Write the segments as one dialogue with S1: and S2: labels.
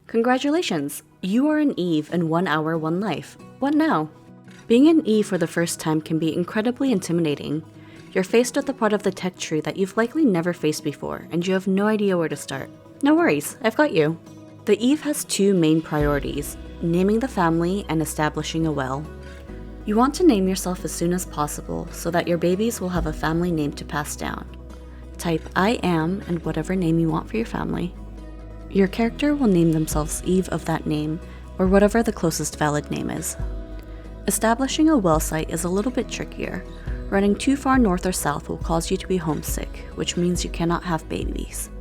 S1: Congratulations! You are an Eve in 1 hour, 1 life. What now? Being an Eve for the first time can be incredibly intimidating. You're faced with a part of the tech tree that you've likely never faced before, and you have no idea where to start. No worries, I've got you. The Eve has two main priorities: naming the family and establishing a well. You want to name yourself as soon as possible so that your babies will have a family name to pass down. Type I am and whatever name you want for your family. Your character will name themselves Eve of that name, or whatever the closest valid name is. Establishing a well site is a little bit trickier. Running too far north or south will cause you to be homesick, which means you cannot have babies.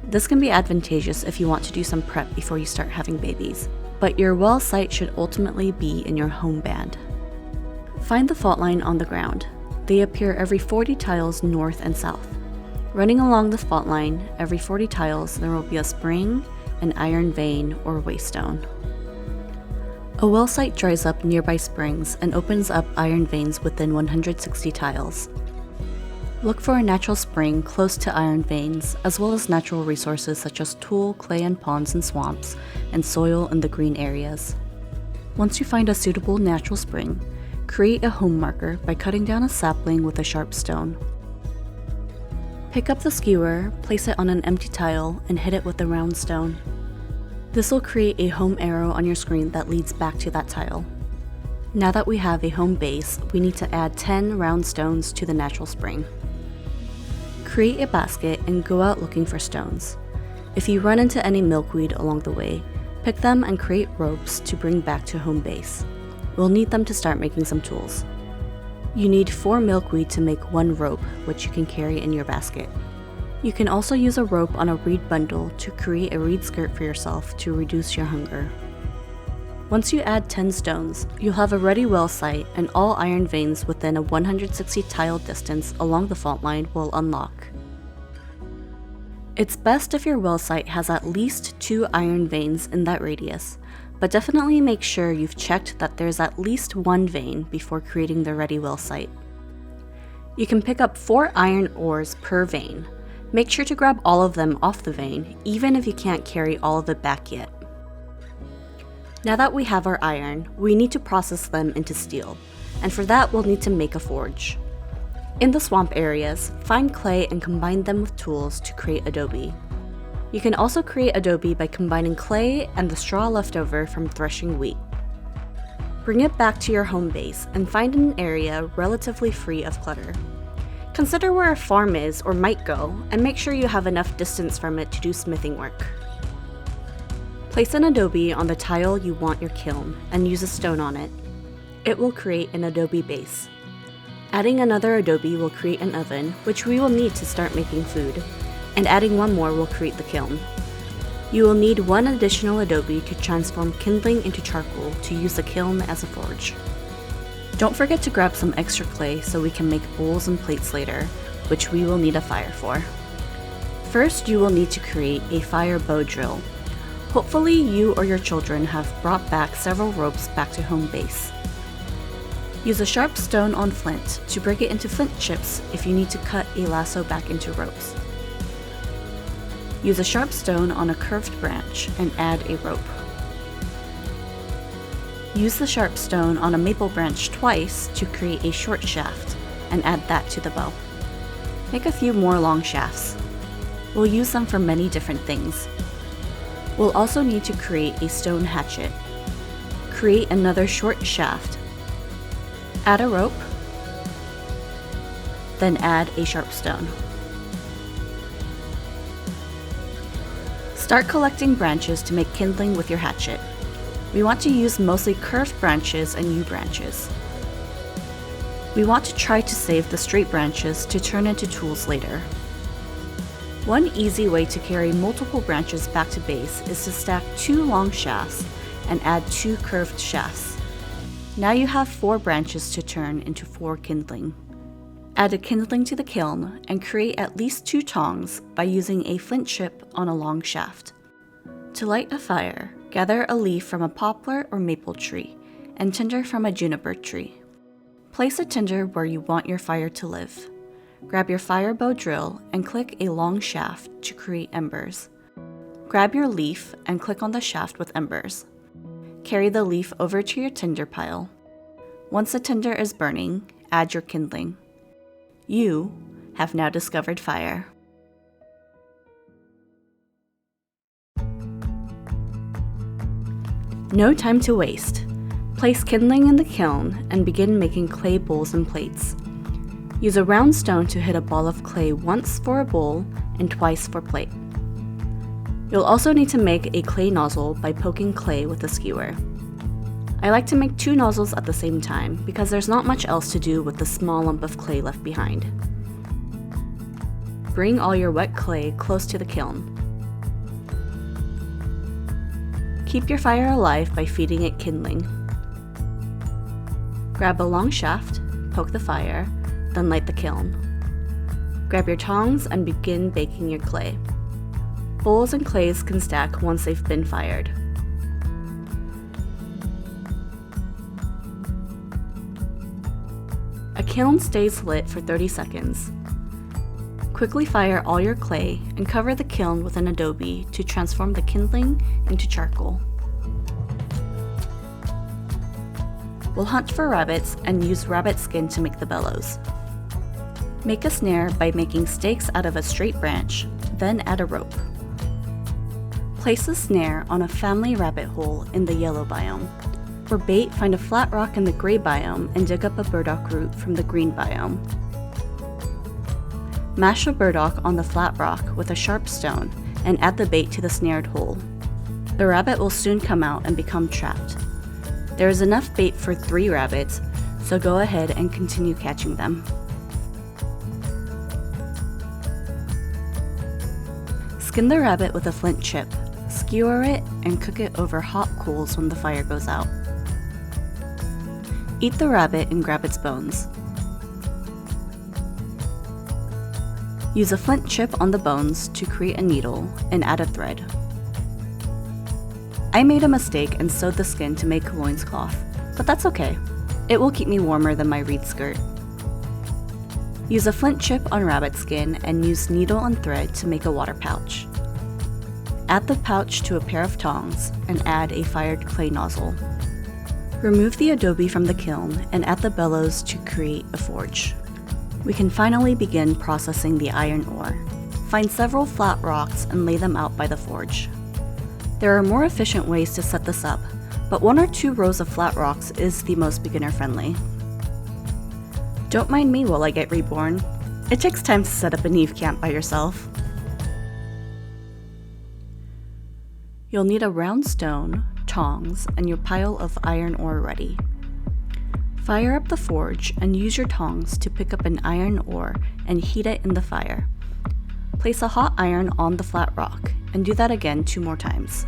S1: This can be advantageous if you want to do some prep before you start having babies, but your well site should ultimately be in your home band. Find the fault line on the ground. They appear every 40 tiles north and south. Running along the fault line, every 40 tiles there will be a spring, an iron vein, or waystone. A well site dries up nearby springs and opens up iron veins within 160 tiles. Look for a natural spring close to iron veins, as well as natural resources such as tool, clay and ponds and swamps, and soil in the green areas. Once you find a suitable natural spring, create a home marker by cutting down a sapling with a sharp stone. Pick up the skewer, place it on an empty tile, and hit it with a round stone. This will create a home arrow on your screen that leads back to that tile. Now that we have a home base, we need to add 10 round stones to the natural spring. Create a basket and go out looking for stones. If you run into any milkweed along the way, pick them and create ropes to bring back to home base. We'll need them to start making some tools. You need 4 milkweed to make 1 rope, which you can carry in your basket. You can also use a rope on a reed bundle to create a reed skirt for yourself to reduce your hunger. Once you add 10 stones, you'll have a ready well site, and all iron veins within a 160 tile distance along the fault line will unlock. It's best if your well site has at least 2 iron veins in that radius, but definitely make sure you've checked that there's at least 1 vein before creating the ready well site. You can pick up 4 iron ores per vein. Make sure to grab all of them off the vein, even if you can't carry all of it back yet. Now that we have our iron, we need to process them into steel, and for that we'll need to make a forge. In the swamp areas, find clay and combine them with tools to create adobe. You can also create adobe by combining clay and the straw left over from threshing wheat. Bring it back to your home base and find an area relatively free of clutter. Consider where a farm is or might go, and make sure you have enough distance from it to do smithing work. Place an adobe on the tile you want your kiln, and use a stone on it. It will create an adobe base. Adding another adobe will create an oven, which we will need to start making food, and adding 1 more will create the kiln. You will need 1 additional adobe to transform kindling into charcoal to use the kiln as a forge. Don't forget to grab some extra clay so we can make bowls and plates later, which we will need a fire for. First, you will need to create a fire bow drill. Hopefully you or your children have brought back several ropes back to home base. Use a sharp stone on flint to break it into flint chips if you need to cut a lasso back into ropes. Use a sharp stone on a curved branch and add a rope. Use the sharp stone on a maple branch twice to create a short shaft, and add that to the bow. Make a few more long shafts. We'll use them for many different things. We'll also need to create a stone hatchet. Create another short shaft. Add a rope, then add a sharp stone. Start collecting branches to make kindling with your hatchet. We want to use mostly curved branches and yew branches. We want to try to save the straight branches to turn into tools later. One easy way to carry multiple branches back to base is to stack 2 long shafts and add 2 curved shafts. Now you have 4 branches to turn into 4 kindling. Add a kindling to the kiln and create at least 2 tongs by using a flint chip on a long shaft. To light a fire, gather a leaf from a poplar or maple tree and tinder from a juniper tree. Place a tinder where you want your fire to live. Grab your fire bow drill and click a long shaft to create embers. Grab your leaf and click on the shaft with embers. Carry the leaf over to your tinder pile. Once the tinder is burning, add your kindling. You have now discovered fire. No time to waste. Place kindling in the kiln and begin making clay bowls and plates. Use a round stone to hit a ball of clay once for a bowl and twice for plate. You'll also need to make a clay nozzle by poking clay with a skewer. I like to make 2 nozzles at the same time because there's not much else to do with the small lump of clay left behind. Bring all your wet clay close to the kiln. Keep your fire alive by feeding it kindling. Grab a long shaft, poke the fire, then light the kiln. Grab your tongs and begin baking your clay. Bowls and clays can stack once they've been fired. A kiln stays lit for 30 seconds. Quickly fire all your clay and cover the kiln with an adobe to transform the kindling into charcoal. We'll hunt for rabbits and use rabbit skin to make the bellows. Make a snare by making stakes out of a straight branch, then add a rope. Place the snare on a family rabbit hole in the yellow biome. For bait, find a flat rock in the gray biome and dig up a burdock root from the green biome. Mash a burdock on the flat rock with a sharp stone and add the bait to the snared hole. The rabbit will soon come out and become trapped. There is enough bait for 3 rabbits, so go ahead and continue catching them. Skin the rabbit with a flint chip, skewer it, and cook it over hot coals when the fire goes out. Eat the rabbit and grab its bones. Use a flint chip on the bones to create a needle and add a thread. I made a mistake and sewed the skin to make a loincloth, but that's okay. It will keep me warmer than my reed skirt. Use a flint chip on rabbit skin and use needle and thread to make a water pouch. Add the pouch to a pair of tongs and add a fired clay nozzle. Remove the adobe from the kiln and add the bellows to create a forge. We can finally begin processing the iron ore. Find several flat rocks and lay them out by the forge. There are more efficient ways to set this up, but 1 or 2 rows of flat rocks is the most beginner-friendly. Don't mind me while I get reborn. It takes time to set up an Eve camp by yourself. You'll need a round stone, tongs, and your pile of iron ore ready. Fire up the forge and use your tongs to pick up an iron ore and heat it in the fire. Place a hot iron on the flat rock and do that again 2 more times.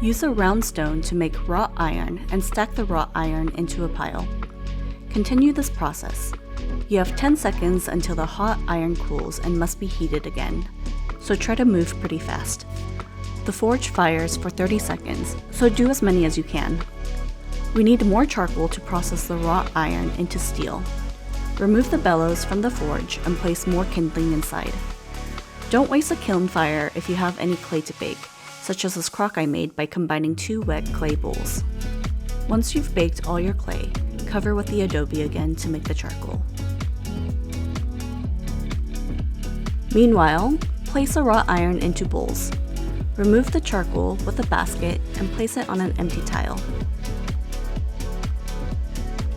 S1: Use a round stone to make wrought iron and stack the wrought iron into a pile. Continue this process. You have 10 seconds until the hot iron cools and must be heated again, so try to move pretty fast. The forge fires for 30 seconds, so do as many as you can. We need more charcoal to process the wrought iron into steel. Remove the bellows from the forge and place more kindling inside. Don't waste a kiln fire if you have any clay to bake, such as this crock I made by combining 2 wet clay bowls. Once you've baked all your clay, cover with the adobe again to make the charcoal. Meanwhile, place a wrought iron into bowls. Remove the charcoal with a basket and place it on an empty tile.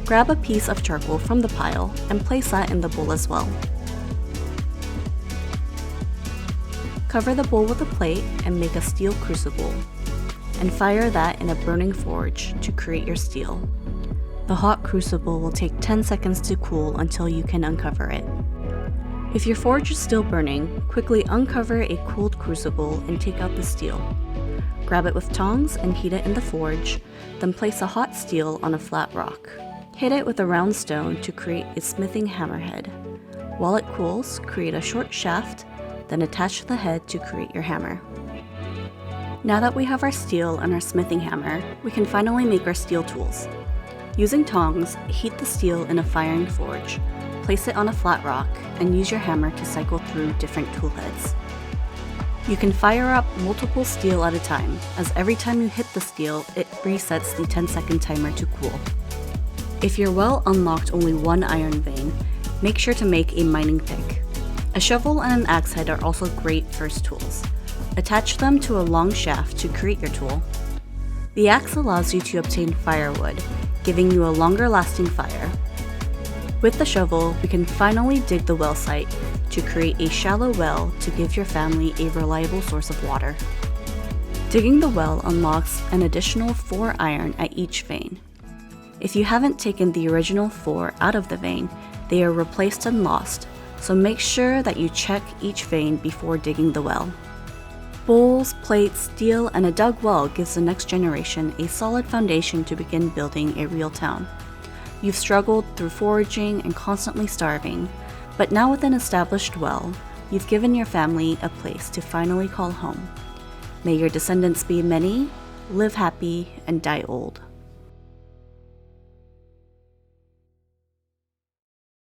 S1: Grab a piece of charcoal from the pile and place that in the bowl as well. Cover the bowl with a plate and make a steel crucible, and fire that in a burning forge to create your steel. The hot crucible will take 10 seconds to cool until you can uncover it. If your forge is still burning, quickly uncover a cooled crucible and take out the steel. Grab it with tongs and heat it in the forge, then place a hot steel on a flat rock. Hit it with a round stone to create a smithing hammerhead. While it cools, create a short shaft, then attach the head to create your hammer. Now that we have our steel and our smithing hammer, we can finally make our steel tools. Using tongs, heat the steel in a firing forge, place it on a flat rock, and use your hammer to cycle through different tool heads. You can fire up multiple steel at a time, as every time you hit the steel, it resets the 10-second timer to cool. If your well unlocked only one iron vein, make sure to make a mining pick. A shovel and an axe head are also great first tools. Attach them to a long shaft to create your tool. The axe allows you to obtain firewood, giving you a longer lasting fire. With the shovel, we can finally dig the well site to create a shallow well to give your family a reliable source of water. Digging the well unlocks an additional 4 iron at each vein. If you haven't taken the original 4 out of the vein, they are replaced and lost, so make sure that you check each vein before digging the well. Bowls, plates, steel, and a dug well gives the next generation a solid foundation to begin building a real town. You've struggled through foraging and constantly starving, but now with an established well, you've given your family a place to finally call home. May your descendants be many, live happy, and die old.